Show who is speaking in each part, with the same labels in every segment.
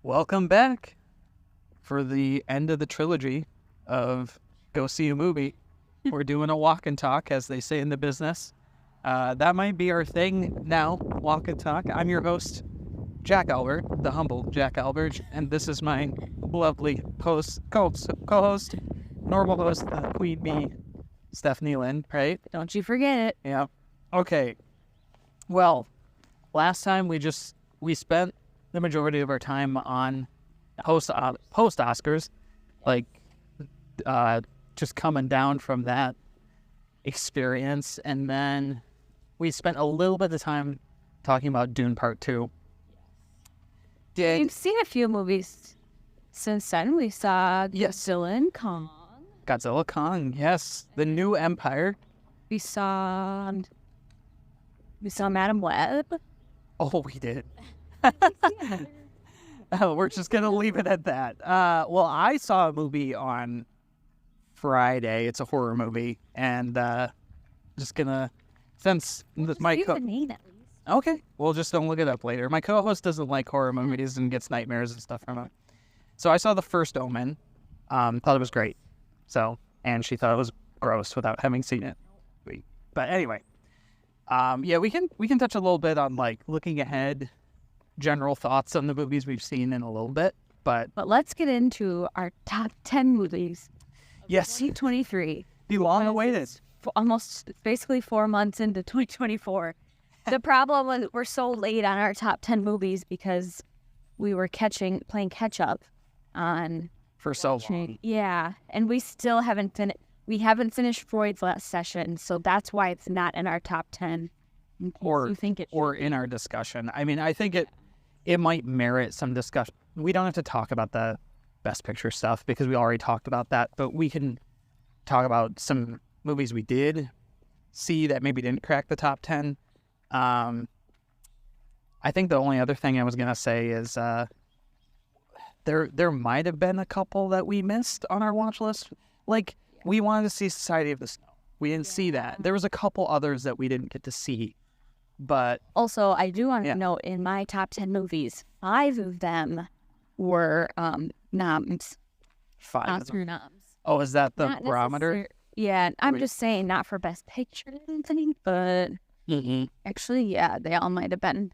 Speaker 1: Welcome back for the end of the trilogy of Go See a Movie. We're doing a walk and talk, as they say in the business. That might be our thing now, walk and talk. I'm your host, Jack Albert, the humble Jack Albert, and this is my lovely co-host, normal host, Queen Bee, Stephanie Lynn, right?
Speaker 2: Don't you forget it.
Speaker 1: Yeah. Okay. Well, last time we spent the majority of our time on post Oscars, just coming down from that experience, and then we spent a little bit of time talking about Dune Part 2.
Speaker 2: We've seen a few movies since then. We saw Godzilla and Kong.
Speaker 1: Godzilla Kong, yes. The New Empire.
Speaker 2: We saw Madam Web.
Speaker 1: Oh, we did. We're just going to leave it at that. Well, I saw a movie on Friday. It's a horror movie. And just going to, since my
Speaker 2: the name at least.
Speaker 1: Okay, well, just don't look it up later. My co-host doesn't like horror movies and gets nightmares and stuff from it. So I saw The First Omen. Thought it was great. And she thought it was gross without having seen it. But anyway, we can touch a little bit on looking ahead, general thoughts on the movies we've seen in a little bit. But
Speaker 2: let's get into our top 10 movies.
Speaker 1: Yes,
Speaker 2: 2023.
Speaker 1: The long awaited.
Speaker 2: Almost basically 4 months into 2024. The problem was we're so late on our top 10 movies because we were playing catch up on
Speaker 1: for so long.
Speaker 2: Yeah, and we still haven't finished. We haven't finished Freud's last session, so that's why it's not in our top 10.
Speaker 1: Or in our discussion. I mean, I think it might merit some discussion. We don't have to talk about the Best Picture stuff because we already talked about that, but we can talk about some movies we did see that maybe didn't crack the top 10. I think the only other thing I was going to say is there might have been a couple that we missed on our watch list. We wanted to see Society of the Snow. We didn't see that. There was a couple others that we didn't get to see. But
Speaker 2: also, I do want to note, in my top 10 movies, 5 of them were noms.
Speaker 1: 5
Speaker 2: Oscar noms.
Speaker 1: Oh, is that the barometer?
Speaker 2: Yeah, I'm just saying, not for Best Picture or anything, but actually, yeah, they all might have been.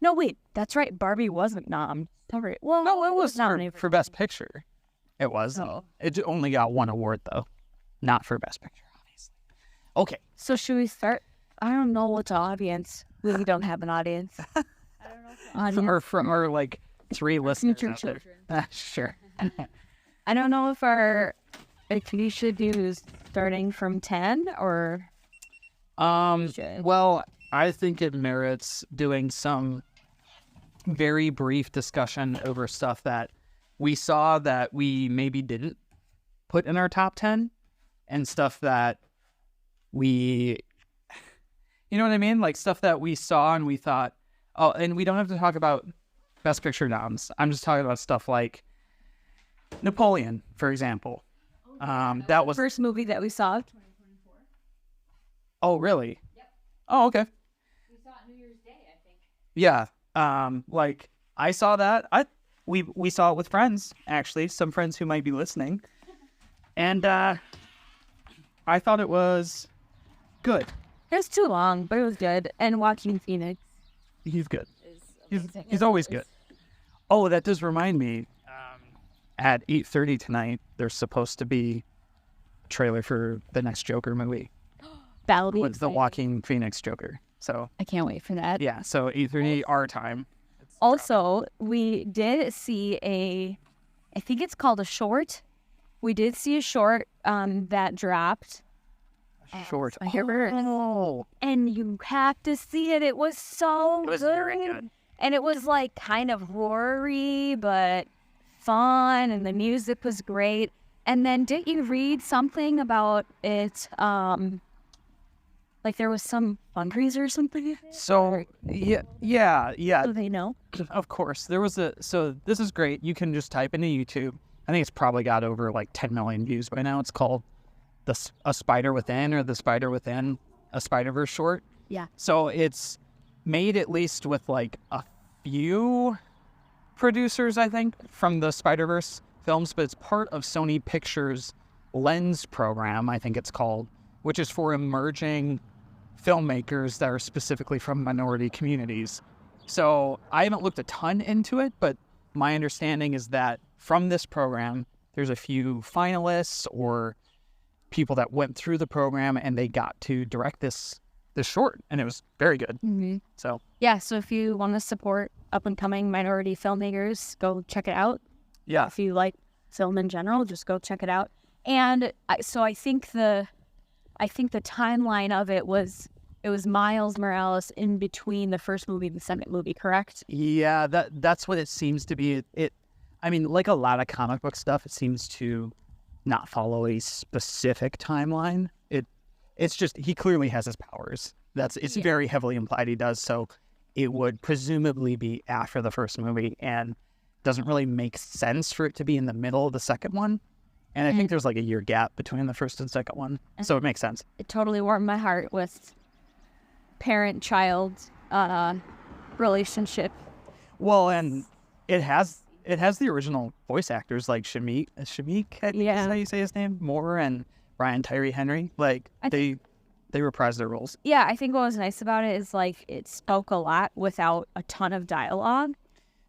Speaker 2: No, wait, that's right. Barbie wasn't nommed. Sorry. Well,
Speaker 1: no, it was
Speaker 2: nominated
Speaker 1: for Best Picture. It was.
Speaker 2: Oh.
Speaker 1: It only got one award, though. Not for Best Picture, obviously. Okay.
Speaker 2: So should we start? I don't know what's audience. We don't have an audience. I don't know.
Speaker 1: From our 3 listeners
Speaker 2: future
Speaker 1: out there.
Speaker 2: children.
Speaker 1: Sure.
Speaker 2: I don't know if we should do starting from 10 or.
Speaker 1: Well, I think it merits doing some very brief discussion over stuff that we saw that we maybe didn't put in our top 10 and stuff that you know what I mean? Stuff that we saw and we thought, oh, and we don't have to talk about Best Picture noms. I'm just talking about stuff like Napoleon, for example. That was
Speaker 2: the first movie that we saw of 2024.
Speaker 1: Oh, really?
Speaker 2: Yep.
Speaker 1: Oh, okay.
Speaker 2: We saw it New Year's Day, I think.
Speaker 1: Yeah. I saw that. We saw it with friends, actually, some friends who might be listening. And I thought it was good.
Speaker 2: It was too long, but it was good. And Joaquin Phoenix.
Speaker 1: He's good. He's always good. Oh, that does remind me. At 8:30 tonight, there's supposed to be a trailer for the next Joker movie.
Speaker 2: That'll be
Speaker 1: with the Joaquin Phoenix Joker. So
Speaker 2: I can't wait for that.
Speaker 1: Yeah, so 8:30 our time.
Speaker 2: Also, we did see I think it's called a short. We did see a short that dropped.
Speaker 1: Short.
Speaker 2: Oh. And you have to see it. It was so
Speaker 1: good. It was
Speaker 2: good.
Speaker 1: very good.
Speaker 2: And it was kind of horror-y, but fun, and the music was great. And then did you read something about it? There was some fundraiser or something?
Speaker 1: So, yeah.
Speaker 2: Do they know?
Speaker 1: Of course. There was so this is great. You can just type into YouTube. I think it's probably got over 10 million views by now. It's called A Spider Within, or The Spider Within a Spider-Verse short.
Speaker 2: Yeah.
Speaker 1: So it's made at least with a few producers, I think, from the Spider-Verse films, but it's part of Sony Pictures' Lens program, I think it's called, which is for emerging filmmakers that are specifically from minority communities. So I haven't looked a ton into it, but my understanding is that from this program, there's a few finalists or people that went through the program and they got to direct this short, and it was very good.
Speaker 2: Mm-hmm.
Speaker 1: So
Speaker 2: if you want to support up-and-coming minority filmmakers, go check it out.
Speaker 1: yeah,
Speaker 2: If you like film in general, just go check it out. And I think the timeline of it was Miles Morales in between the first movie and the second movie, correct?
Speaker 1: yeah, that's what it seems to be. I mean, like a lot of comic book stuff, it seems to not follow a specific timeline. It's just he clearly has his powers. It's very heavily implied he does. So it would presumably be after the first movie, and doesn't really make sense for it to be in the middle of the second one. And I think there's like a year gap between the first and second one, so it makes sense.
Speaker 2: It totally warmed my heart with parent-child relationship.
Speaker 1: Well, and it has the original voice actors like Shamik, I think is how you say his name, Moore, and Brian Tyree Henry. Like they reprised their roles.
Speaker 2: Yeah, I think what was nice about it is like it spoke a lot without a ton of dialogue,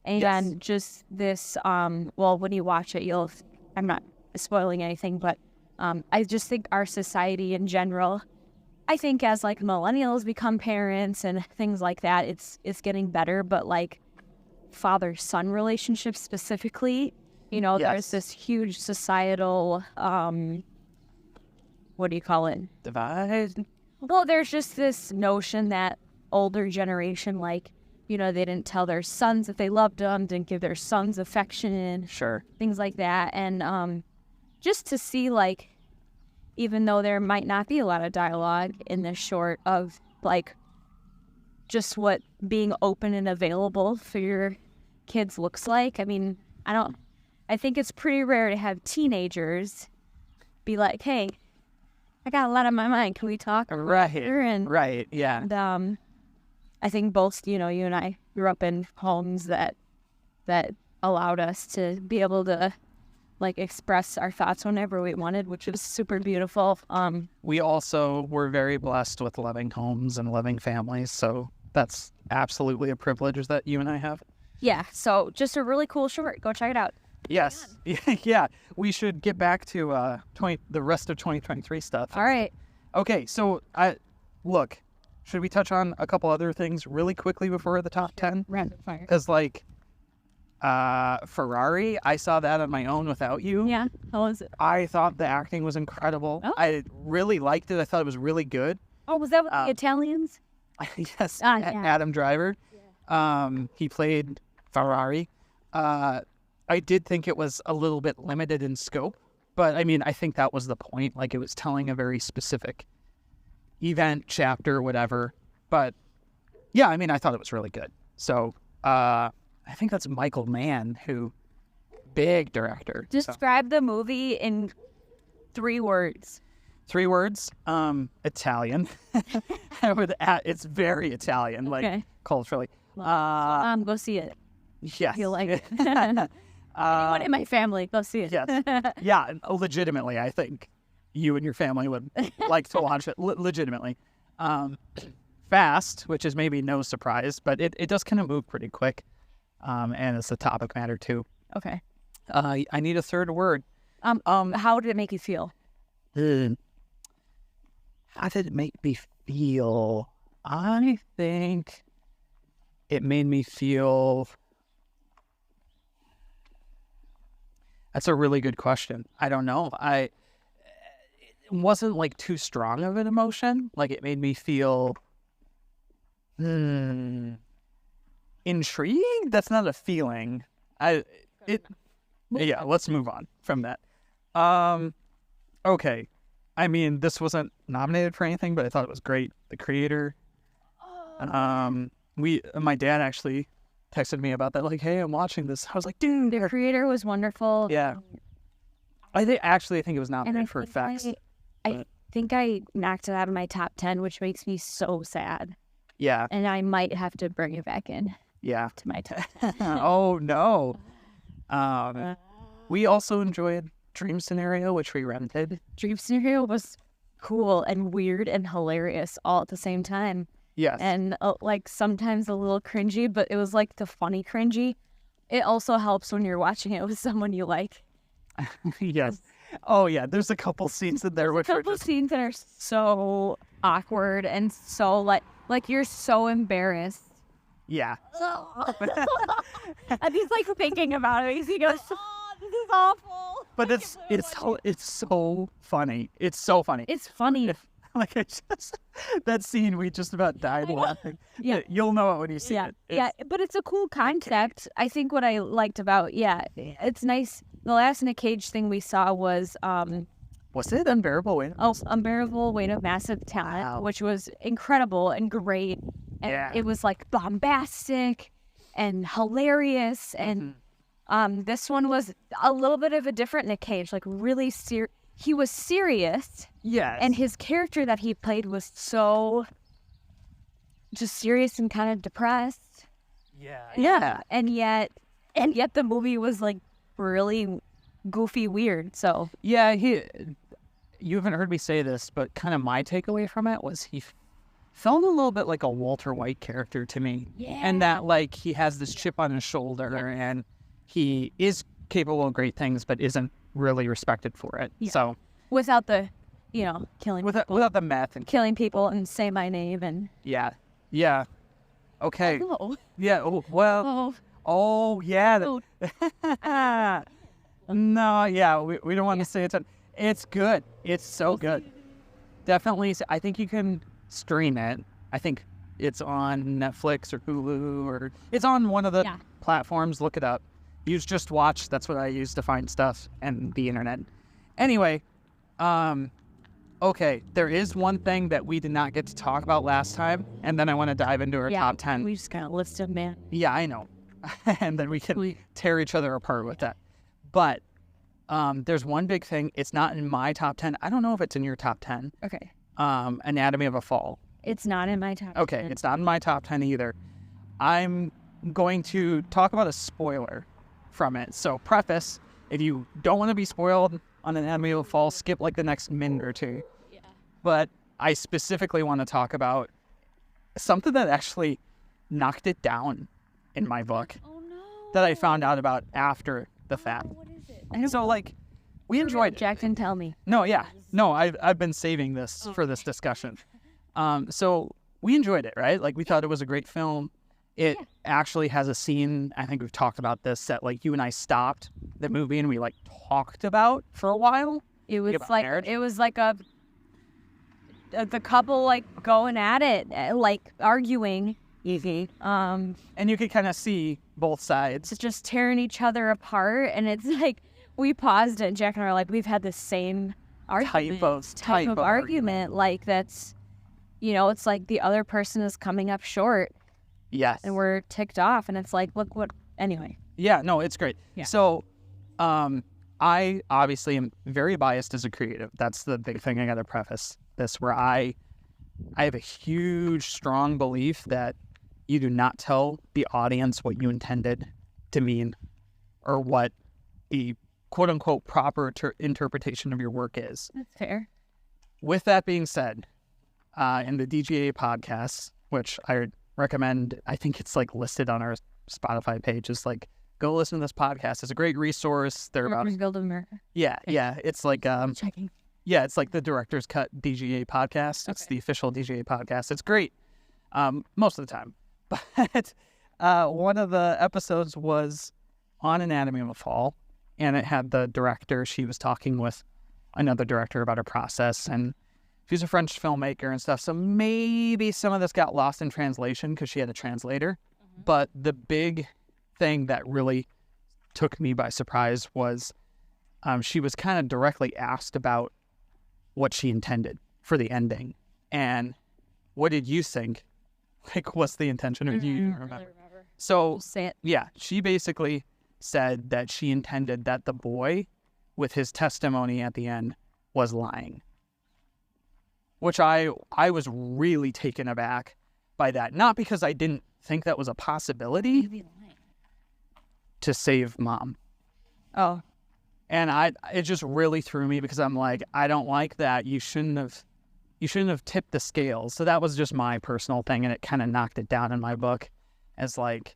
Speaker 2: and just this. Well, when you watch it, I'm not spoiling anything, but I just think our society in general, I think as like millennials become parents and things like that, it's getting better. But like father-son relationships specifically, there's this huge societal what do you call it?
Speaker 1: Divide?
Speaker 2: Well, there's just this notion that older generation, like, they didn't tell their sons that they loved them, didn't give their sons affection,
Speaker 1: Sure.
Speaker 2: things like that. And just to see, like, even though there might not be a lot of dialogue in this short of, like, just what being open and available for your kids looks like. I mean, I think it's pretty rare to have teenagers be like, hey, I got a lot on my mind. Can we talk?
Speaker 1: Right, yeah.
Speaker 2: And I think both, you and I grew up in homes that allowed us to be able to, like, express our thoughts whenever we wanted, which was super beautiful.
Speaker 1: We also were very blessed with loving homes and loving families, so that's absolutely a privilege that you and I have.
Speaker 2: Yeah, so just a really cool short. Go check it out.
Speaker 1: Yes. Yeah. We should get back to the rest of 2023 stuff.
Speaker 2: All right.
Speaker 1: Okay, so look, should we touch on a couple other things really quickly before the top 10?
Speaker 2: Rapid fire.
Speaker 1: Because, like, Ferrari, I saw that on my own without you.
Speaker 2: Yeah, how was it?
Speaker 1: I thought the acting was incredible.
Speaker 2: Oh.
Speaker 1: I really liked it. I thought it was really good.
Speaker 2: Oh, was that with the Italians?
Speaker 1: Yes,
Speaker 2: yeah.
Speaker 1: Adam Driver. Yeah. He played Ferrari. I did think it was a little bit limited in scope, but I mean, I think that was the point. Like, it was telling a very specific event, chapter, whatever. But yeah, I mean, I thought it was really good. So I think that's Michael Mann, big director.
Speaker 2: Describe the movie in 3 words.
Speaker 1: 3 words. Italian. It's very Italian, like culturally.
Speaker 2: Go see it.
Speaker 1: Yes.
Speaker 2: Feel like it. Anyone in my family, go see it.
Speaker 1: Yes. Yeah, legitimately, I think you and your family would like to watch it. Legitimately. Fast, which is maybe no surprise, but it does kind of move pretty quick. And it's a topic matter too.
Speaker 2: Okay.
Speaker 1: I need a 3rd word.
Speaker 2: How did it make you feel?
Speaker 1: How did it make me feel? I think it made me feel... That's a really good question. I don't know. It wasn't like too strong of an emotion. Like, it made me feel intrigued. That's not a feeling. Yeah, let's move on from that. Okay. I mean, this wasn't nominated for anything, but I thought it was great. The creator. My dad actually texted me about that, like, hey, I'm watching this. I was like, dude.
Speaker 2: The creator was wonderful.
Speaker 1: Yeah. I think it was nominated for effects.
Speaker 2: I think I knocked it out of my top 10, which makes me so sad.
Speaker 1: Yeah.
Speaker 2: And I might have to bring it back in.
Speaker 1: Yeah.
Speaker 2: to my top.
Speaker 1: Oh, no. We also enjoyed Dream Scenario, which we rented.
Speaker 2: Dream Scenario was cool and weird and hilarious all at the same time.
Speaker 1: Yes.
Speaker 2: And like sometimes a little cringy, but it was like the funny cringy. It also helps when you're watching it with someone you like.
Speaker 1: Yes. Oh, yeah. There's a couple scenes in there which
Speaker 2: A
Speaker 1: are
Speaker 2: couple
Speaker 1: just...
Speaker 2: scenes that are so awkward and so like you're so embarrassed.
Speaker 1: Yeah.
Speaker 2: And he's like thinking about it. He goes, "Oh, this is awful."
Speaker 1: But it's so funny. It's so funny.
Speaker 2: It's funny.
Speaker 1: Like I just that scene, we just about died laughing.
Speaker 2: Yeah.
Speaker 1: You'll know it when you see it.
Speaker 2: Yeah, but it's a cool concept. I think what I liked about it's nice. The last Nick Cage thing we saw was
Speaker 1: Was it Unbearable Weight?
Speaker 2: Unbearable Weight of Massive Talent,
Speaker 1: Wow.
Speaker 2: which was incredible and great. And
Speaker 1: Yeah.
Speaker 2: it was like bombastic and hilarious. And this one was a little bit of a different Nick Cage, like really he was serious.
Speaker 1: Yes.
Speaker 2: And his character that he played was so just serious and kind of depressed.
Speaker 1: Yeah.
Speaker 2: And yet the movie was like really goofy weird. So
Speaker 1: Yeah, you haven't heard me say this, but kind of my takeaway from it was he felt a little bit like a Walter White character to me.
Speaker 2: Yeah.
Speaker 1: And that like he has this chip on his shoulder and he is capable of great things but isn't really respected for it.
Speaker 2: Yeah.
Speaker 1: So
Speaker 2: without the killing
Speaker 1: without the meth and
Speaker 2: killing people and say my name and
Speaker 1: yeah. Okay.
Speaker 2: oh,
Speaker 1: Yeah. Oh well.
Speaker 2: oh,
Speaker 1: Oh yeah.
Speaker 2: oh.
Speaker 1: No. Yeah. We don't want to say it. It's good. It's so good. Definitely. I think you can stream it. I think it's on Netflix or Hulu or it's on one of the platforms. Look it up. Use Just Watch. That's what I use to find stuff and the internet. Anyway, okay, there is one thing that we did not get to talk about last time, and then I want to dive into our top 10.
Speaker 2: We just kind of listed, man.
Speaker 1: Yeah, I know. And then we can tear each other apart with that. But there's one big thing. It's not in my top 10. I don't know if it's in your top 10.
Speaker 2: Okay.
Speaker 1: Anatomy of a Fall.
Speaker 2: It's not in my top.
Speaker 1: Okay,
Speaker 2: 10.
Speaker 1: it's not in my top 10 either. I'm going to talk about a spoiler from it. So preface, if you don't want to be spoiled on Anatomy of a Fall, skip like the next minute or two.
Speaker 2: Yeah.
Speaker 1: But I specifically want to talk about something that actually knocked it down in my book
Speaker 2: Oh no.
Speaker 1: that I found out about after the fact.
Speaker 2: What is it?
Speaker 1: So like, we enjoyed it.
Speaker 2: Jack didn't tell me.
Speaker 1: No, yeah. No, I've been saving this for this discussion. So we enjoyed it, right? Like we thought it was a great film. It actually has a scene, I think we've talked about this, that like you and I stopped the movie and we like talked about for a while.
Speaker 2: It was
Speaker 1: about
Speaker 2: like
Speaker 1: marriage?
Speaker 2: it was like the couple like going at it, like arguing.
Speaker 1: And you could kind of see both sides.
Speaker 2: It's just tearing each other apart, and it's like we paused it. And Jack and I are like, we've had the same type of argument. Like that's, it's like the other person is coming up short,
Speaker 1: Yes.
Speaker 2: and we're ticked off, and it's like, look what. Anyway.
Speaker 1: Yeah, no, it's great.
Speaker 2: Yeah.
Speaker 1: So, I obviously am very biased as a creative. That's the big thing I got to preface this, where I have a huge, strong belief that you do not tell the audience what you intended to mean or what the quote-unquote proper interpretation of your work is.
Speaker 2: That's fair.
Speaker 1: With that being said, in the DGA podcast, which I recommend, I think it's like listed on our Spotify page, is like, go listen to this podcast. It's a great resource. They're about
Speaker 2: Build America.
Speaker 1: yeah. It's like
Speaker 2: Checking.
Speaker 1: yeah, it's like the Director's Cut DGA podcast. It's the official DGA podcast. It's great most of the time. But one of the episodes was on Anatomy of a Fall, and it had the director. She was talking with another director about her process, and she's a French filmmaker and stuff. So maybe some of this got lost in translation because she had a translator. But the big thing that really took me by surprise was she was kind of directly asked about what she intended for the ending. And what did you think? Like, what's the intention? Or do you remember? So,
Speaker 2: We'll say it.
Speaker 1: yeah, she basically said that she intended that the boy, with his testimony at the end, was lying. Which I was really taken aback by that. Not because I didn't think that was a possibility to save mom.
Speaker 2: Oh.
Speaker 1: And it just really threw me because I'm like, I don't like that. You shouldn't have tipped the scales. So that was just my personal thing, and it kind of knocked it down in my book as like,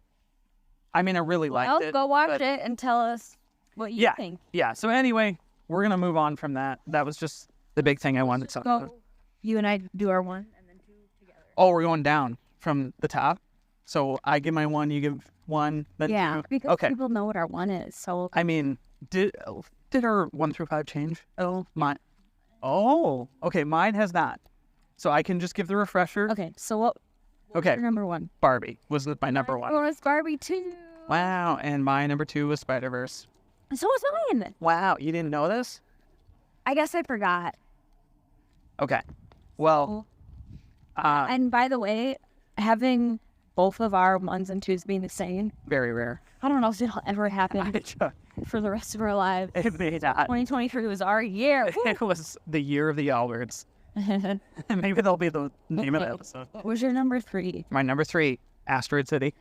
Speaker 1: I mean, I really liked it.
Speaker 2: Go watch it and tell us what you think.
Speaker 1: Yeah. So anyway, we're going to move on from that. That was just the big thing I wanted to talk about.
Speaker 2: You and I do our one and then two together.
Speaker 1: Oh, we're going down from the top. So I give my one, you give one, then two.
Speaker 2: Because people know what our one is. So
Speaker 1: I mean, did our 1 through 5 change? Mine. Oh, okay. Mine has not. So I can just give the refresher.
Speaker 2: Okay. So what was your number one?
Speaker 1: Barbie was my number one.
Speaker 2: What was Barbie 2?
Speaker 1: Wow. And my number 2 was Spider-Verse.
Speaker 2: So was mine.
Speaker 1: Wow. You didn't know this?
Speaker 2: I guess I forgot.
Speaker 1: Okay. Well.
Speaker 2: And by the way, having both of our 1s and 2s being the same.
Speaker 1: Very rare.
Speaker 2: I don't know if it'll ever happen for the rest of our lives.
Speaker 1: It may not.
Speaker 2: 2023 was our year.
Speaker 1: It was the year of the Alberts. Maybe that'll be the name of the episode.
Speaker 2: What was your number 3?
Speaker 1: My number 3, Asteroid City.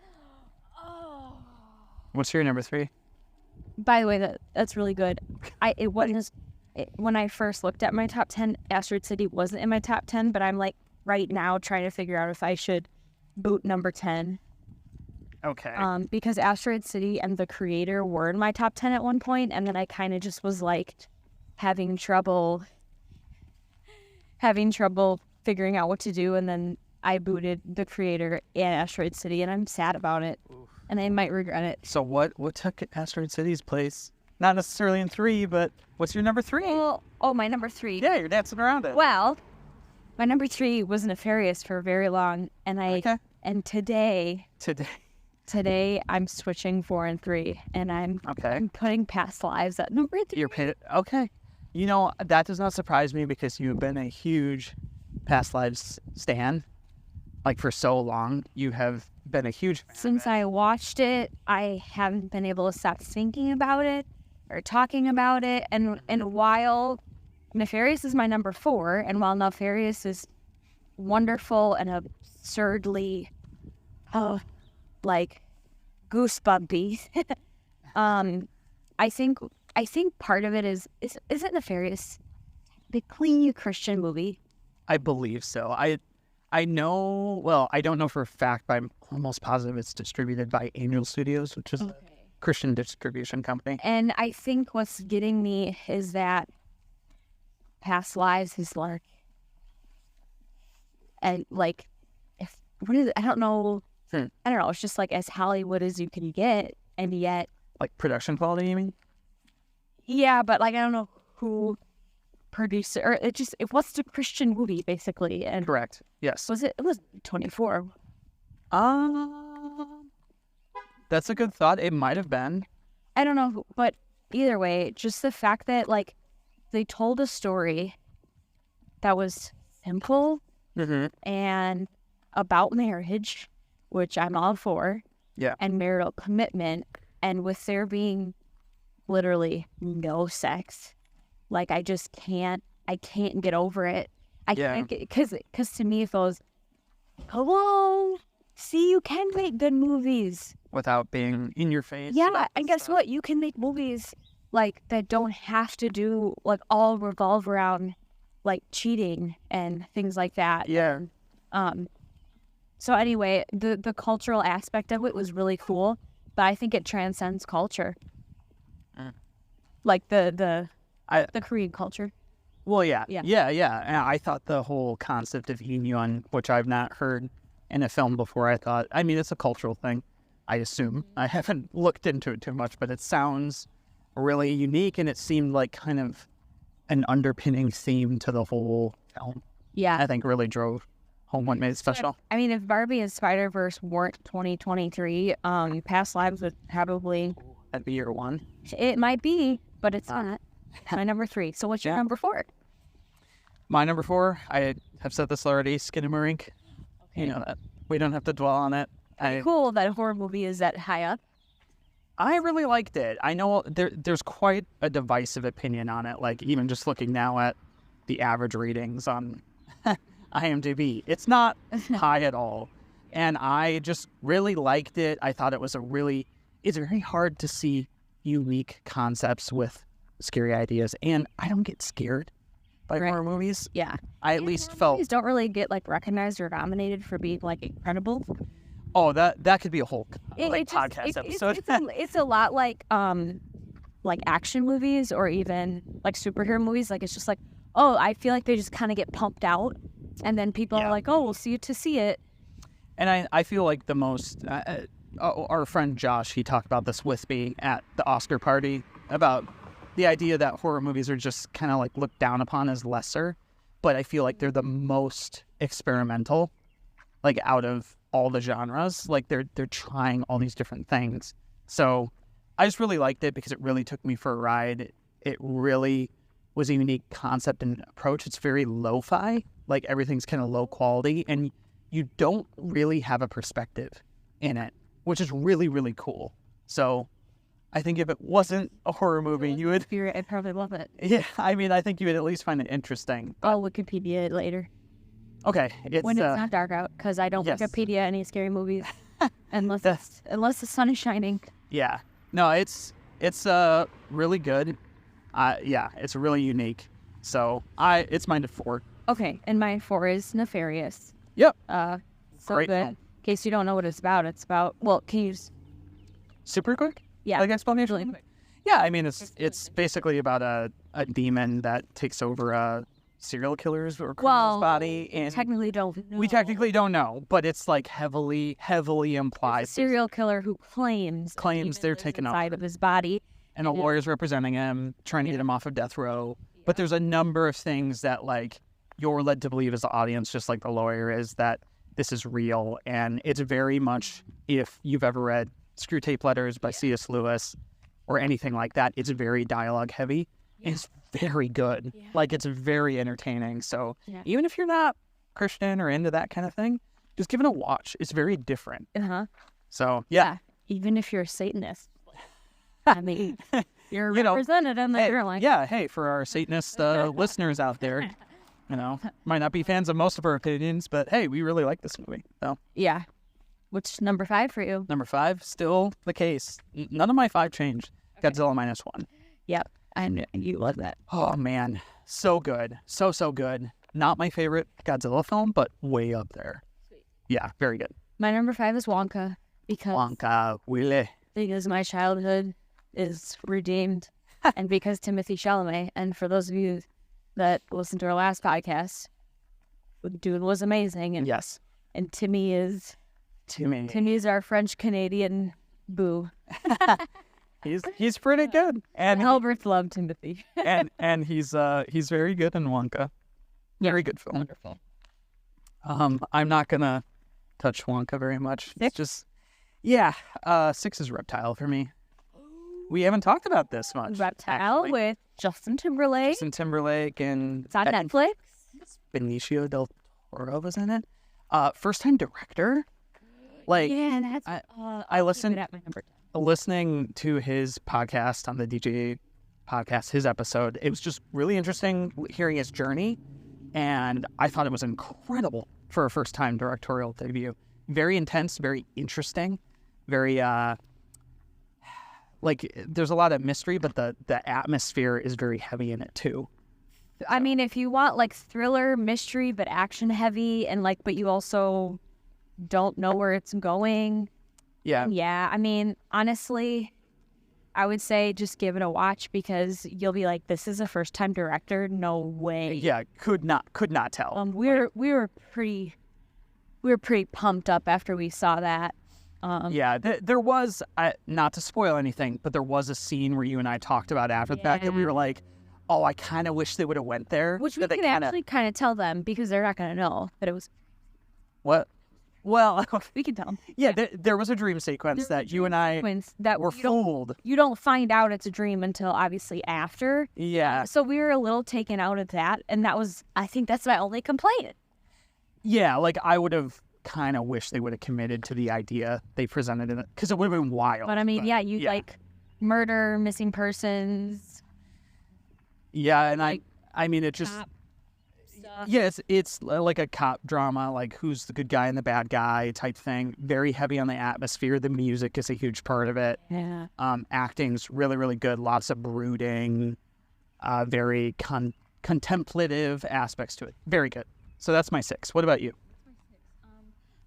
Speaker 2: Oh.
Speaker 1: What's your number 3?
Speaker 2: By the way, that's really good. When I first looked at my top 10, Asteroid City wasn't in my top 10, but I'm like right now trying to figure out if I should boot number 10.
Speaker 1: Okay.
Speaker 2: Because Asteroid City and The Creator were in my top 10 at one point, and then I kind of just was like having trouble figuring out what to do, and then I booted The Creator and Asteroid City, and I'm sad about it. Oof. And I might regret it.
Speaker 1: So what took Asteroid City's place? Not necessarily in 3, but what's your number 3?
Speaker 2: Well, my number 3.
Speaker 1: Yeah, you're dancing around it.
Speaker 2: Well, my number 3 was Nefarious for very long, and and today I'm switching 4 and 3, and I'm putting Past Lives at number 3.
Speaker 1: Okay. You know, that does not surprise me because you've been a huge Past Lives stan. Like, for so long, you have been a huge fan.
Speaker 2: Since I watched it, I haven't been able to stop thinking about it or talking about it. And while Nefarious is my number 4, and while Nefarious is wonderful and absurdly, like, goosebumpy, I think part of it is it Nefarious the clean Christian movie?
Speaker 1: I believe so. I know, well, I don't know for a fact, but I'm almost positive it's distributed by Angel Studios, which is a Christian distribution company.
Speaker 2: And I think what's getting me is that Past Lives is like, and like, I don't know. I don't know. It's just like as Hollywood as you can get, and yet,
Speaker 1: like production quality, you mean?
Speaker 2: Yeah, but like I don't know who produced it, or it was the Christian movie basically. And
Speaker 1: correct. Yes.
Speaker 2: Was it? It was 24.
Speaker 1: That's a good thought. It might have been.
Speaker 2: I don't know, but either way, just the fact that like they told a story that was simple and about marriage, which I'm all for.
Speaker 1: Yeah.
Speaker 2: And marital commitment, and with there being literally no sex, like I can't get over it. I can't get, because to me it goes, hello, see, you can make good movies
Speaker 1: without being in your face.
Speaker 2: Yeah, and guess what? You can make movies like that don't have to do like all revolve around like cheating and things like that.
Speaker 1: Yeah.
Speaker 2: So anyway, the cultural aspect of it was really cool, but I think it transcends culture. Like the Korean culture.
Speaker 1: Well, yeah. And I thought the whole concept of Inyeon, which I've not heard in a film before, I mean, it's a cultural thing, I assume. I haven't looked into it too much, but it sounds really unique, and it seemed like kind of an underpinning theme to the whole film.
Speaker 2: Yeah.
Speaker 1: I think really drove home what made it special.
Speaker 2: I mean, if Barbie and Spider-Verse weren't 2023, Past Lives would probably...
Speaker 1: That'd be year 1.
Speaker 2: It might be, but it's not. My number 3. So what's your number 4?
Speaker 1: My number 4, I have said this already, Skinamarink. Okay. You know that. We don't have to dwell on it.
Speaker 2: Cool that a horror movie is that high up.
Speaker 1: I really liked it. I know there's quite a divisive opinion on it, like even just looking now at the average ratings on IMDb. It's not high at all. And I just really liked it. I thought it was it's very hard to see unique concepts with scary ideas. And I don't get scared by horror movies.
Speaker 2: Yeah.
Speaker 1: I at least felt...
Speaker 2: Movies don't really get like recognized or nominated for being like incredible.
Speaker 1: Oh, that could be a whole podcast episode.
Speaker 2: It's a lot like action movies or even like superhero movies. Like it's just like, oh, I feel like they just kind of get pumped out, and then people are like, oh, we'll see it to see it.
Speaker 1: And I feel like the most our friend Josh, he talked about this with me at the Oscar party about the idea that horror movies are just kind of like looked down upon as lesser, but I feel like they're the most experimental, like out of all the genres. Like they're trying all these different things. So I just really liked it because it really took me for a ride. It really was a unique concept and approach. It's very lo-fi, like everything's kind of low quality, and you don't really have a perspective in it, which is really, really cool. So I think if it wasn't a horror movie, you would...
Speaker 2: I'd probably love it.
Speaker 1: Yeah, I mean, I think you would at least find it interesting.
Speaker 2: I'll Wikipedia it later.
Speaker 1: Okay.
Speaker 2: When it's not dark out, because I don't Wikipedia any scary movies unless the sun is shining.
Speaker 1: Yeah. No, it's really good. Yeah, it's really unique. So it's mine to 4.
Speaker 2: Okay, and my 4 is Nefarious.
Speaker 1: Yep.
Speaker 2: So
Speaker 1: Great
Speaker 2: good.
Speaker 1: film.
Speaker 2: In case you don't know what it's about, well, can you just...
Speaker 1: Super quick?
Speaker 2: Yeah.
Speaker 1: Like explanation?
Speaker 2: Really quick.
Speaker 1: Yeah, I mean, it's basically about a demon that takes over a serial killer's or criminal's body. And
Speaker 2: technically don't know.
Speaker 1: We technically don't know, but it's like heavily implied.
Speaker 2: It's a serial killer who claims
Speaker 1: they're taking
Speaker 2: inside of his body.
Speaker 1: And a lawyer's representing him, trying to get him off of death row. But there's a number of things that, like, you're led to believe as the audience, just like the lawyer is, that this is real. And it's very much, if you've ever read Screw Tape Letters by C.S. Lewis or anything like that, it's very dialogue heavy. Yeah. It's very good. Yeah. Like, it's very entertaining. So even if you're not Christian or into that kind of thing, just give it a watch. It's very different.
Speaker 2: Uh-huh.
Speaker 1: So, yeah.
Speaker 2: Even if you're a Satanist. I mean, you're represented in the airline.
Speaker 1: Yeah, hey, for our Satanist listeners out there, might not be fans of most of our opinions, but hey, we really like this movie. So
Speaker 2: yeah. Which number 5 for you?
Speaker 1: Number 5, still the case. None of my 5 changed. Okay. Godzilla -1.
Speaker 2: Yep, and you love that.
Speaker 1: Oh man, so good, so good. Not my favorite Godzilla film, but way up there. Sweet. Yeah, very good.
Speaker 2: My number 5 is Wonka because my childhood is redeemed, and because Timothée Chalamet, and for those of you that listened to our last podcast, the dude was amazing. And
Speaker 1: yes,
Speaker 2: and Timmy is our French Canadian boo.
Speaker 1: he's pretty good, and
Speaker 2: Albert loved Timothy.
Speaker 1: and he's very good in Wonka. Very good film.
Speaker 2: Wonderful.
Speaker 1: I'm not gonna touch Wonka very much.
Speaker 2: 6?
Speaker 1: It's just 6 is Reptile for me. We haven't talked about this much.
Speaker 2: Reptile actually. With Justin Timberlake.
Speaker 1: And
Speaker 2: it's on Netflix.
Speaker 1: Benicio del Toro was in it. First time director. Like,
Speaker 2: yeah, that's.
Speaker 1: I listened. Listening to his podcast on the DJ podcast, his episode, it was just really interesting hearing his journey, and I thought it was incredible for a first time directorial debut. Very intense, very interesting, very like there's a lot of mystery, but the atmosphere is very heavy in it too.
Speaker 2: I mean, if you want like thriller, mystery, but action heavy, and like, but you also don't know where it's going.
Speaker 1: Yeah.
Speaker 2: Yeah. I mean, honestly, I would say just give it a watch because you'll be like, this is a first time director. No way.
Speaker 1: Yeah. Could not tell.
Speaker 2: We were pretty pumped up after we saw that.
Speaker 1: There was, not to spoil anything, but there was a scene where you and I talked about after the fact that we were like, oh, I kind of wish they would have went there.
Speaker 2: Which we could actually kind of tell them because they're not going to know that it was.
Speaker 1: What? Well,
Speaker 2: we can tell them.
Speaker 1: Yeah, there was a dream sequence that you and I were fooled.
Speaker 2: You don't find out it's a dream until obviously after.
Speaker 1: Yeah.
Speaker 2: So we were a little taken out of that, and I think that's my only complaint.
Speaker 1: Yeah, like I would have kind of wished they would have committed to the idea they presented in it, because it would have been wild.
Speaker 2: But I mean, like murder, missing persons.
Speaker 1: Yeah, and like, I mean, it just Yeah, it's like a cop drama, like who's the good guy and the bad guy type thing. Very heavy on the atmosphere. The music is a huge part of it.
Speaker 2: Yeah.
Speaker 1: Acting's really, really good. Lots of brooding, very contemplative aspects to it. Very good. So that's my 6. What about you?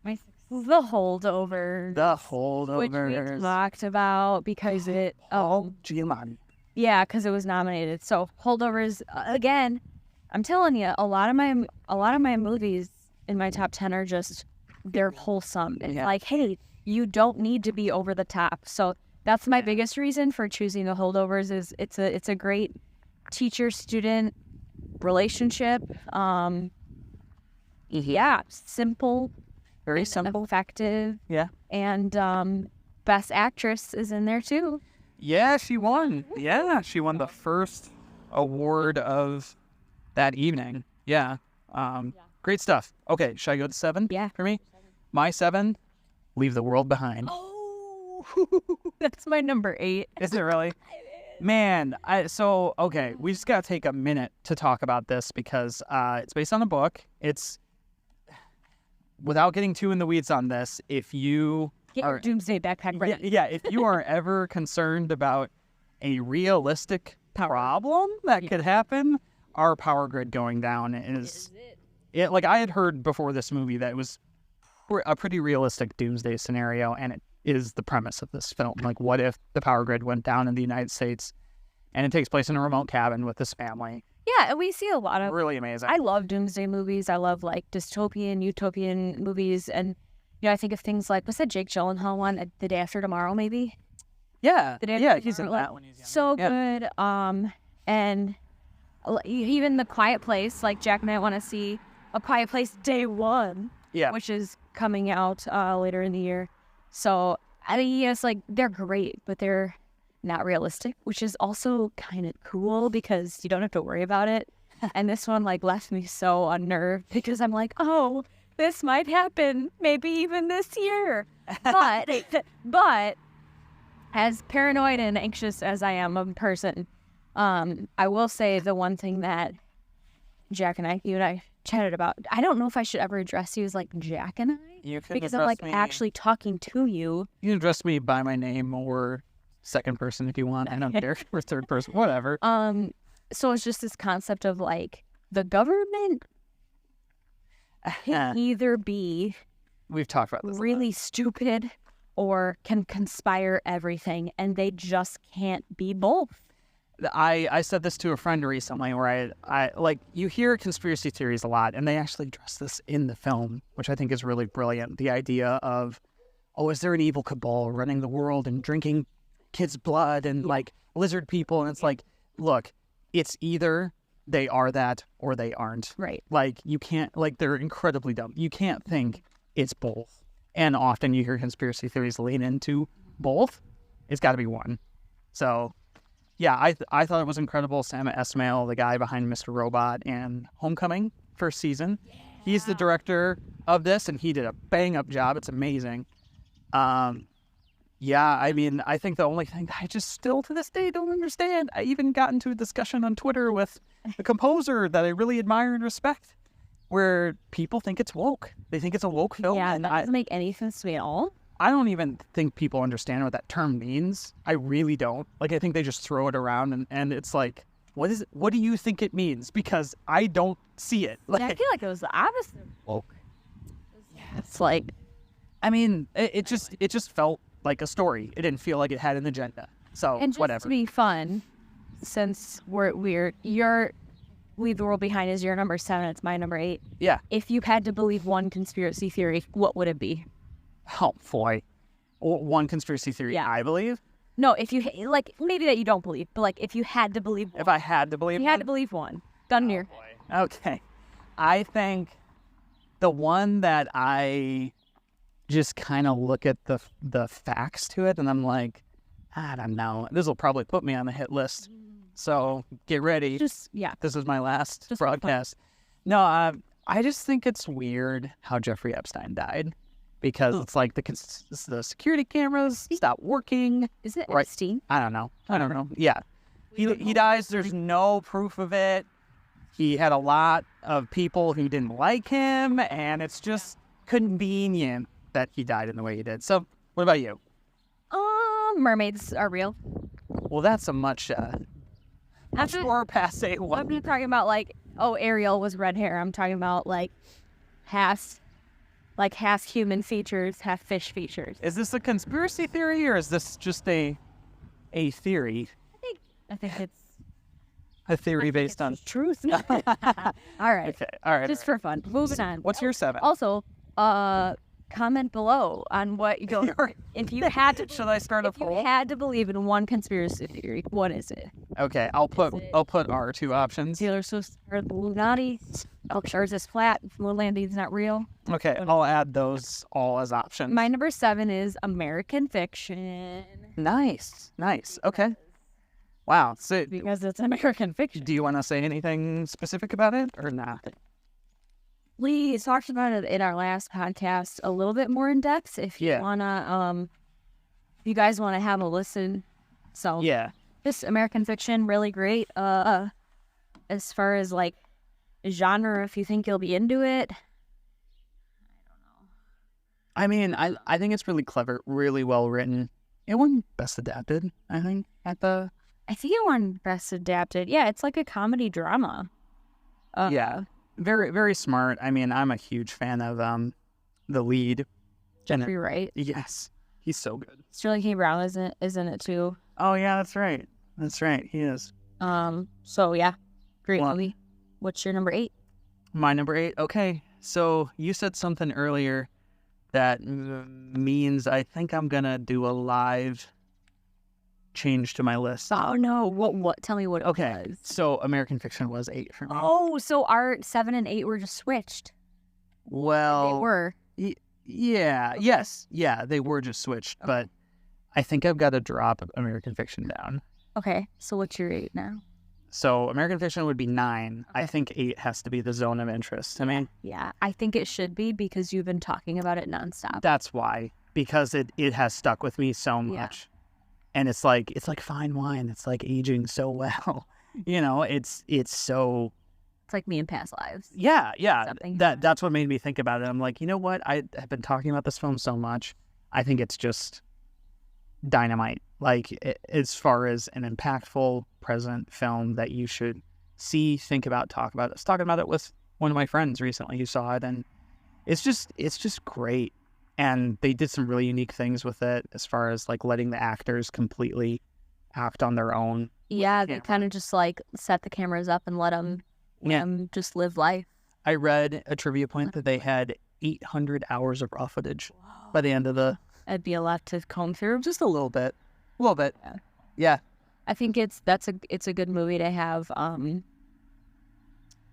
Speaker 2: My 6 is The Holdovers.
Speaker 1: The Holdovers.
Speaker 2: Which we talked about because it...
Speaker 1: Oh, Giamatti.
Speaker 2: Yeah, because it was nominated. So Holdovers, again, I'm telling you, a lot of my movies in my top 10 are just, they're wholesome. It's like, hey, you don't need to be over the top. So that's my biggest reason for choosing The Holdovers is it's a great teacher-student relationship. Yeah, simple.
Speaker 1: Very simple.
Speaker 2: Effective.
Speaker 1: Yeah.
Speaker 2: And Best Actress is in there too.
Speaker 1: Yeah, she won. Yeah, she won the first award of that evening. Yeah. Great stuff. Okay, should I go to 7?
Speaker 2: Yeah.
Speaker 1: For me? My 7, Leave the World Behind.
Speaker 2: Oh, that's my number 8.
Speaker 1: Is it really? Man, okay, we just got to take a minute to talk about this because it's based on a book. It's, without getting too in the weeds on this, if you...
Speaker 2: Get your doomsday backpack ready.
Speaker 1: Yeah, if you are ever concerned about a realistic problem that could happen, our power grid going down is it. Like I had heard before this movie that it was a pretty realistic doomsday scenario, and it is the premise of this film. Like, what if the power grid went down in the United States, and it takes place in a remote cabin with this family?
Speaker 2: Yeah, and we see a lot of
Speaker 1: really amazing.
Speaker 2: I love doomsday movies. I love like dystopian, utopian movies, and I think of things like, what's that Jake Gyllenhaal one, The Day After Tomorrow, maybe?
Speaker 1: Yeah, he's in that one.
Speaker 2: So good. And even The Quiet Place, like Jack might want to see A Quiet Place Day 1, which is coming out later in the year. So, I mean, yes, like, they're great, but they're not realistic, which is also kind of cool because you don't have to worry about it. And this one, like, left me so unnerved because I'm like, oh, this might happen, maybe even this year. But as paranoid and anxious as I am of a person, I will say the one thing that Jack and you and I chatted about, I don't know if I should ever address you as like Jack and I, because I'm like actually talking to you.
Speaker 1: You can address me by my name or second person if you want. I don't care. Or third person, whatever.
Speaker 2: So it's just this concept of like the government can either be
Speaker 1: we've talked about this
Speaker 2: really stupid or can conspire everything, and they just can't be both.
Speaker 1: I said this to a friend recently where I like, you hear conspiracy theories a lot, and they actually address this in the film, which I think is really brilliant. The idea of, oh, is there an evil cabal running the world and drinking kids' blood and like lizard people? And it's like, look, it's either they are that or they aren't.
Speaker 2: Right.
Speaker 1: Like, you can't, like, they're incredibly dumb. You can't think it's both. And often you hear conspiracy theories lean into both. It's got to be one. So, yeah, I thought it was incredible. Sam Esmail, the guy behind Mr. Robot and Homecoming, first season. Yeah. He's the director of this, and he did a bang-up job. It's amazing. Yeah, I mean, I think the only thing that I just still to this day don't understand, I even got into a discussion on Twitter with a composer that I really admire and respect, where people think it's woke. They think it's a woke film.
Speaker 2: Yeah, that doesn't make any sense to me at all.
Speaker 1: I don't even think people understand what that term means. I really don't. Like, I think they just throw it around, and it's like, what is it? What do you think it means? Because I don't see it. Like,
Speaker 2: I feel like it was the opposite of woke.
Speaker 1: Yeah, it's like, I mean, it just felt like a story. It didn't feel like it had an agenda. So,
Speaker 2: and just
Speaker 1: whatever.
Speaker 2: To be fun, since your Leave the World Behind is your number 7, it's my number 8.
Speaker 1: Yeah.
Speaker 2: If you had to believe one conspiracy theory, what would it be?
Speaker 1: Oh, boy. One conspiracy theory I believe?
Speaker 2: No, if you, like, maybe that you don't believe, but, like, if you had to believe one.
Speaker 1: If I had to believe
Speaker 2: one? You had to believe one. Done here.
Speaker 1: Okay. I think the one that I just kind of look at the facts to it, and I'm like, I don't know. This will probably put me on the hit list. So get ready. This is my last broadcast. No, I just think it's weird how Jeffrey Epstein died, because it's like the security cameras stopped working.
Speaker 2: Is it Epstein?
Speaker 1: I don't know. Yeah, he dies. There's no proof of it. he had a lot of people who didn't like him, and it's just convenient that he died in the way he did. So, what about you?
Speaker 2: Mermaids are real.
Speaker 1: Well, that's a much more passe one.
Speaker 2: I'm not talking about like, oh, Ariel was red hair. I'm talking about like half human features, half fish features.
Speaker 1: Is this a conspiracy theory, or is this just a theory?
Speaker 2: I think it's
Speaker 1: a theory based on
Speaker 2: truth. All right.
Speaker 1: Okay. All right.
Speaker 2: Just for fun. Moving on.
Speaker 1: What's your 7?
Speaker 2: Also, comment below on what if you had to.
Speaker 1: Should I start a
Speaker 2: if you
Speaker 1: poll?
Speaker 2: had to believe in one conspiracy theory, what is it?
Speaker 1: Okay, I'll put our 2 options.
Speaker 2: Taylor Swift or the Illuminati. Earth is flat. Moon landing is not real.
Speaker 1: Okay, I'll add those all as options.
Speaker 2: My number 7 is American Fiction.
Speaker 1: Nice. Okay. Wow. So,
Speaker 2: Because it's American Fiction.
Speaker 1: do you want to say anything specific about it or not?
Speaker 2: We talked about it in our last podcast a little bit more in depth. If you wanna, if you guys want to have a listen, so
Speaker 1: Yeah.
Speaker 2: this American Fiction really great. As far as like genre, if you think you'll be into it,
Speaker 1: I mean, I think it's really clever, really well written. It won Best Adapted, I think, at the...
Speaker 2: I think it won Best Adapted. Yeah, it's like a comedy drama.
Speaker 1: Yeah. Very, very smart. I mean, I'm a huge fan of the lead.
Speaker 2: Jeffrey Wright.
Speaker 1: Yes. He's so good.
Speaker 2: Sterling K. Brown isn't it too?
Speaker 1: Oh, yeah, that's right. That's right. He is.
Speaker 2: So, yeah. Great movie. What's your number 8?
Speaker 1: My number 8? Okay. So, you said something earlier that means I think I'm going to do a live change to my list.
Speaker 2: Oh, no. What? Tell me what it was.
Speaker 1: So, American Fiction was 8 for me.
Speaker 2: Oh, so our 7 and 8 were just switched.
Speaker 1: Well...
Speaker 2: They were.
Speaker 1: Yeah. Okay. Yes. Yeah, they were just switched. Okay. But I think I've got to drop American Fiction down.
Speaker 2: Okay. So, what's your 8 now?
Speaker 1: So American Fiction would be 9. Okay. I think 8 has to be the zone of interest. I mean,
Speaker 2: yeah, I think it should be because you've been talking about it nonstop.
Speaker 1: That's why, because it has stuck with me so much, and it's like fine wine. It's like aging so well. You know, it's so.
Speaker 2: It's like me in past lives.
Speaker 1: Yeah. That's what made me think about it. I'm like, you know what? I have been talking about this film so much. I think it's just dynamite. Like, as far as an impactful present film that you should see, think about, talk about. I was talking about it with one of my friends recently who saw it, and it's just great. And they did some really unique things with it as far as like letting the actors completely act on their own.
Speaker 2: Yeah, they kind of just like set the cameras up and let them just live life.
Speaker 1: I read a trivia point that they had 800 hours of raw footage by the end of the...
Speaker 2: It'd be a lot to comb through.
Speaker 1: Just a little bit. A little bit. Yeah.
Speaker 2: I think it's a good movie to have,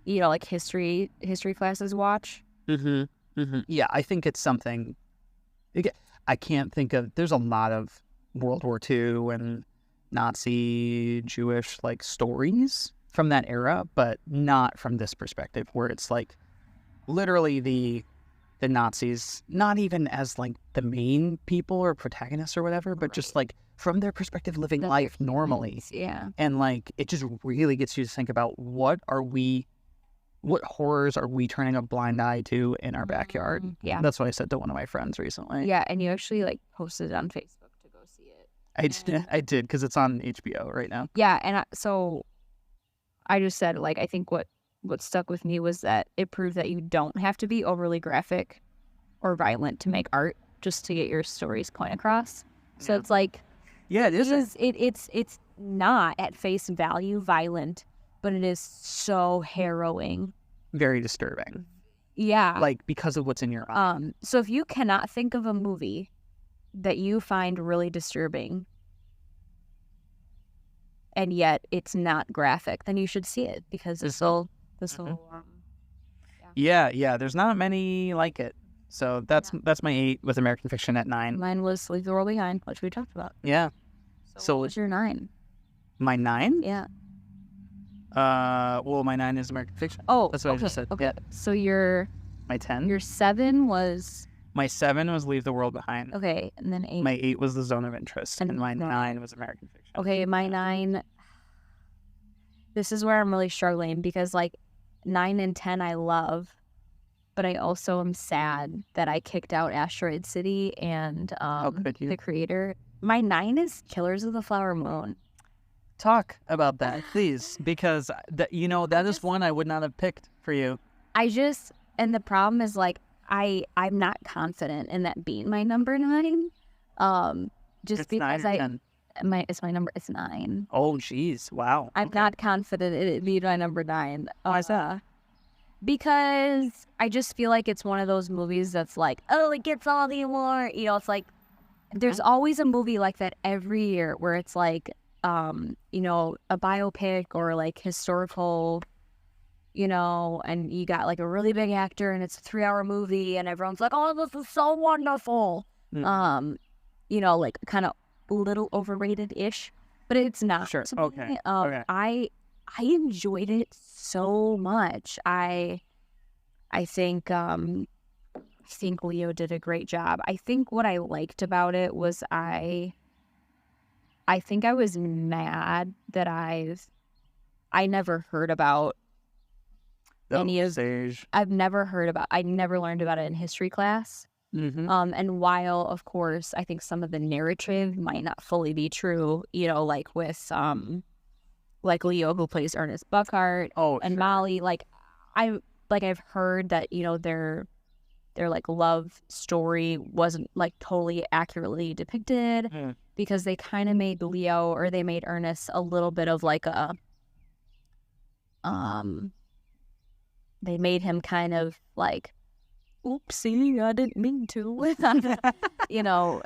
Speaker 2: like history classes watch.
Speaker 1: Yeah, I think it's something... I can't think of... There's a lot of World War II and Nazi, Jewish, like, stories from that era, but not from this perspective, where it's, like, literally the Nazis, not even as, like, the main people or protagonists or whatever, but just, like, from their perspective, living life normally.
Speaker 2: Yeah.
Speaker 1: And, like, it just really gets you to think about what horrors are we turning a blind eye to in our backyard?
Speaker 2: Yeah.
Speaker 1: That's what I said to one of my friends recently.
Speaker 2: Yeah, and you actually, like, posted it on Facebook to go see it.
Speaker 1: I did, because it's on HBO right now.
Speaker 2: Yeah, and so I just said, like, I think what stuck with me was that it proved that you don't have to be overly graphic or violent to make art just to get your story's point across. So it's like...
Speaker 1: Yeah, it is.
Speaker 2: It's not at face value violent, but it is so harrowing.
Speaker 1: Very disturbing.
Speaker 2: Yeah.
Speaker 1: Like, because of what's in your mind.
Speaker 2: So if you cannot think of a movie that you find really disturbing and yet it's not graphic, then you should see it, because this will
Speaker 1: Yeah, there's not many like it. So that's my 8 with American Fiction at 9.
Speaker 2: Mine was Leave the World Behind, which we talked about.
Speaker 1: Yeah.
Speaker 2: So what's your 9?
Speaker 1: My 9?
Speaker 2: Yeah.
Speaker 1: Well, my 9 is American Fiction.
Speaker 2: Oh,
Speaker 1: that's what I just said.
Speaker 2: Okay.
Speaker 1: Yeah.
Speaker 2: So
Speaker 1: my 10?
Speaker 2: Your 7 was...
Speaker 1: My 7 was Leave the World Behind.
Speaker 2: Okay, and then 8.
Speaker 1: My 8 was The Zone of Interest, and my 9 was American Fiction.
Speaker 2: Okay, my 9... This is where I'm really struggling, because, like, 9 and 10 I love, but I also am sad that I kicked out Asteroid City and the creator. My 9 is Killers of the Flower Moon.
Speaker 1: Talk about that, please, because that is one I would not have picked for you.
Speaker 2: And the problem is like I'm not confident in that being my number 9. Just
Speaker 1: It's
Speaker 2: because
Speaker 1: 9 or 10?
Speaker 2: It's my number. It's 9.
Speaker 1: Oh, geez, wow.
Speaker 2: I'm not confident in it being my number 9.
Speaker 1: Why is that?
Speaker 2: Because I just feel like it's one of those movies that's like, oh, it gets all the award. It's like there's always a movie like that every year where it's like, a biopic or like historical, and you got like a really big actor and it's a 3-hour movie and everyone's like, oh, this is so wonderful. Like kind of a little overrated-ish, but it's not.
Speaker 1: Sure. Okay.
Speaker 2: I enjoyed it so much. I think Leo did a great job. I think what I liked about it was I think I was mad that I never heard about any of
Speaker 1: Sage.
Speaker 2: I never learned about it in history class.
Speaker 1: Mm-hmm.
Speaker 2: And while of course I think some of the narrative might not fully be true, like with like Leo who plays Ernest Buckhart and
Speaker 1: sure.
Speaker 2: Molly, I've heard that their like love story wasn't like totally accurately depicted because they kind of made they made Ernest a little bit of like a they made him kind of like, oopsie, I didn't mean to,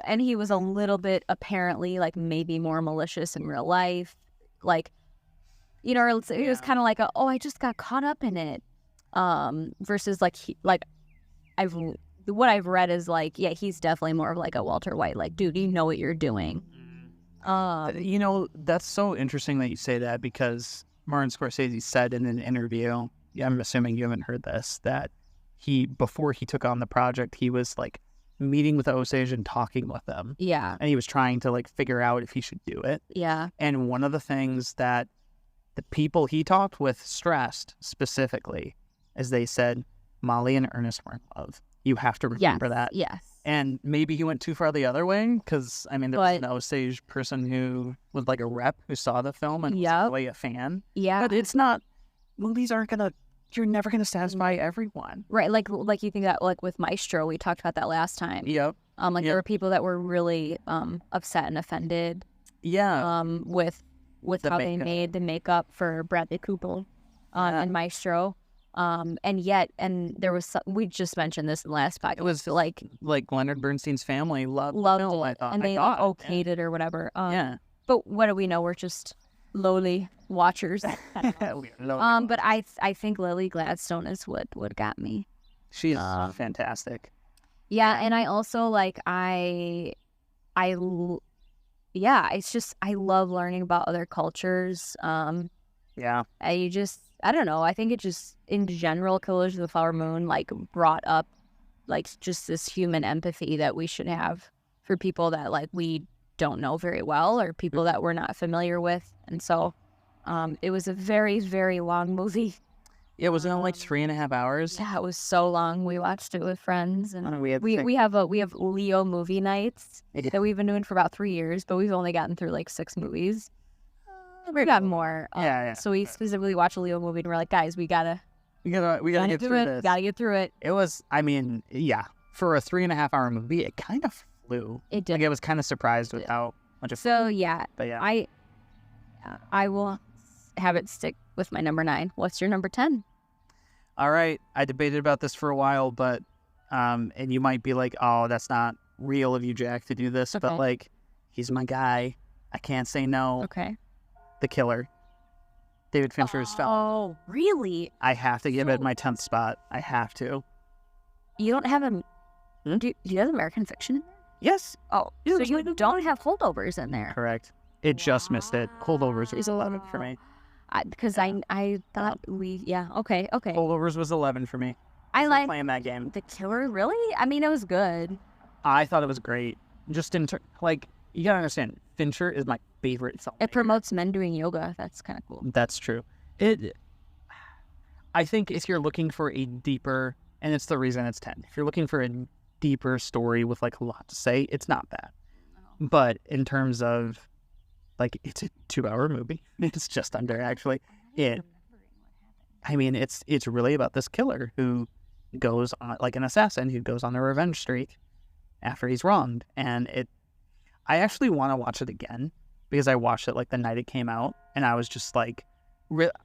Speaker 2: and he was a little bit apparently like maybe more malicious in real life, like, it was kind of like I just got caught up in it, versus what I've read is like, yeah, he's definitely more of like a Walter White, like, dude, you know what you're doing.
Speaker 1: That's so interesting that you say that because Martin Scorsese said in an interview, I'm assuming you haven't heard this, that before he took on the project, he was like meeting with Osage and talking with them.
Speaker 2: Yeah.
Speaker 1: And he was trying to like figure out if he should do it.
Speaker 2: Yeah.
Speaker 1: And one of the things that the people he talked with stressed specifically is they said, Molly and Ernest were in love. You have to remember that.
Speaker 2: Yes.
Speaker 1: And maybe he went too far the other way because, there was an Osage person who was like a rep who saw the film and was really a fan.
Speaker 2: Yeah.
Speaker 1: But it's not, movies aren't going to, you're never going to satisfy everyone.
Speaker 2: Right. Like you think that like with Maestro, we talked about that last time.
Speaker 1: Yep.
Speaker 2: There were people that were really upset and offended.
Speaker 1: Yeah.
Speaker 2: With how they made the makeup for Bradley Cooper and Maestro. And there was we just mentioned this in the last podcast.
Speaker 1: It was like Leonard Bernstein's family loved the film,
Speaker 2: it,
Speaker 1: I thought.
Speaker 2: and they okayed it or whatever.
Speaker 1: Yeah.
Speaker 2: But what do we know? We're just lowly watchers. But I think Lily Gladstone is what got me.
Speaker 1: She's fantastic.
Speaker 2: Yeah, and I also it's just I love learning about other cultures.
Speaker 1: Yeah.
Speaker 2: I don't know. I think it just, in general, Killers of the Flower Moon, like, brought up, like, just this human empathy that we should have for people that, like, we don't know very well or people that we're not familiar with. And so it was a very, very long movie.
Speaker 1: It was in like 3.5 hours.
Speaker 2: Yeah, it was so long. We watched it with friends. And
Speaker 1: we
Speaker 2: have Leo movie nights that we've been doing for about 3 years, but we've only gotten through, like, 6 movies. We got more. So we specifically watched a Leo movie and we're like, guys, we gotta
Speaker 1: get through this.
Speaker 2: Gotta get through it.
Speaker 1: It was, for a 3.5 hour movie, it kind of flew.
Speaker 2: It did.
Speaker 1: Like, I was kind of surprised with how much it flew.
Speaker 2: So yeah,
Speaker 1: but yeah,
Speaker 2: I will have it stick with my number 9. What's your number 10?
Speaker 1: All right, I debated about this for a while, but and you might be like, oh, that's not real of you, Jack, to do this, but like, he's my guy. I can't say no.
Speaker 2: Okay.
Speaker 1: The Killer, David Fincher's film.
Speaker 2: Oh, really?
Speaker 1: I have to give it my 10th spot. I have to.
Speaker 2: You don't have do you have American Fiction?
Speaker 1: Yes.
Speaker 2: Oh, so you don't have Holdovers in there?
Speaker 1: Correct. It just missed it. Holdovers was 11 for me.
Speaker 2: Because I thought okay.
Speaker 1: Holdovers was 11 for me.
Speaker 2: I like
Speaker 1: playing that game.
Speaker 2: The Killer, really? I mean, it was good.
Speaker 1: I thought it was great. Just you gotta understand, Fincher is my favorite filmmaker.
Speaker 2: It promotes men doing yoga. That's kind of cool.
Speaker 1: That's true. I think if you're looking for a deeper, and it's the reason it's 10, if you're looking for a deeper story with like a lot to say, it's not bad. But in terms of like, it's a 2-hour movie. It's just under, actually. It's really about this killer who goes on, like an assassin who goes on a revenge streak after he's wronged. And I actually want to watch it again because I watched it like the night it came out, and I was just like,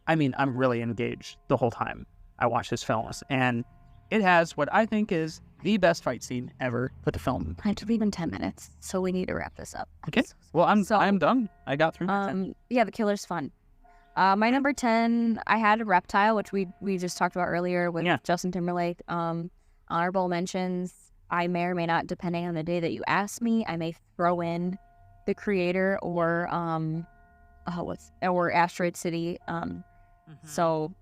Speaker 1: I'm really engaged the whole time I watch his films, and it has what I think is the best fight scene ever put to film.
Speaker 2: I took even 10 minutes, so we need to wrap this up.
Speaker 1: Okay. Well, I'm done. I got through.
Speaker 2: Yeah, the killer's fun. My number 10, I had a reptile, which we just talked about earlier with Justin Timberlake. Honorable mentions. I may or may not, depending on the day that you ask me, I may throw in The Creator or or Asteroid City. So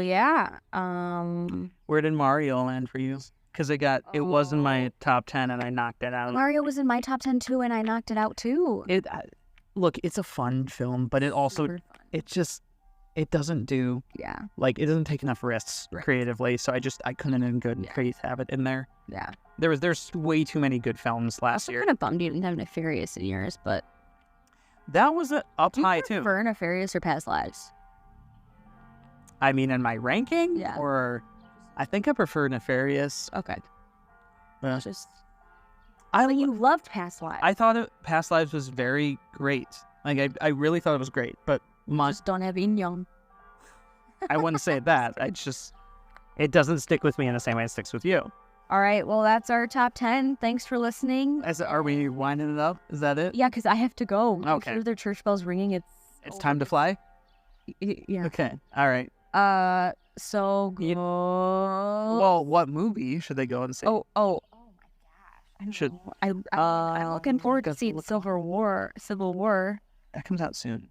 Speaker 2: yeah.
Speaker 1: Where did Mario land for you? Because it was in my top 10 and I knocked it out.
Speaker 2: Mario was in my top 10 too, and I knocked it out too.
Speaker 1: Look, it's a fun film, but it also it doesn't do it doesn't take enough risks creatively. So I couldn't in good faith have it in there.
Speaker 2: Yeah,
Speaker 1: there's way too many good films last year.
Speaker 2: I'm kind of bummed you didn't have Nefarious in yours, but
Speaker 1: that was up high too.
Speaker 2: Do you prefer Nefarious or Past Lives?
Speaker 1: I mean, in my ranking, or I think I prefer Nefarious.
Speaker 2: Okay,
Speaker 1: you
Speaker 2: loved Past Lives.
Speaker 1: I thought Past Lives was very great. Like I really thought it was great, but
Speaker 2: just don't have Yin Young.
Speaker 1: I wouldn't say that. It doesn't stick with me in the same way it sticks with you.
Speaker 2: All right, well, that's our top 10. Thanks for listening.
Speaker 1: Are we winding it up? Is that it?
Speaker 2: Yeah, because I have to go.
Speaker 1: Okay.
Speaker 2: If their church bells ringing,
Speaker 1: it's time to fly?
Speaker 2: Yeah.
Speaker 1: Okay, all right.
Speaker 2: So go...
Speaker 1: Well, what movie should they go and see?
Speaker 2: Oh my gosh. I'm looking forward to seeing Civil War.
Speaker 1: That comes out soon.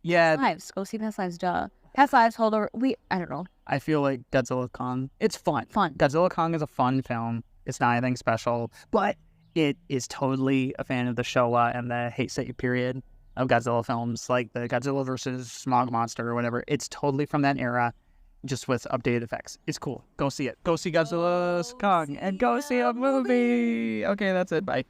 Speaker 2: Past Lives. Go see Past Lives, duh. Past Lives, hold over. I don't know.
Speaker 1: I feel like Godzilla Kong. It's fun. Godzilla Kong is a fun film. It's not anything special, but it is totally a fan of the Showa and the Heisei period of Godzilla films, like the Godzilla versus Smog Monster or whatever. It's totally from that era, just with updated effects. It's cool. Go see it. Go see Godzilla Kong and go see a movie. Okay, that's it. Bye.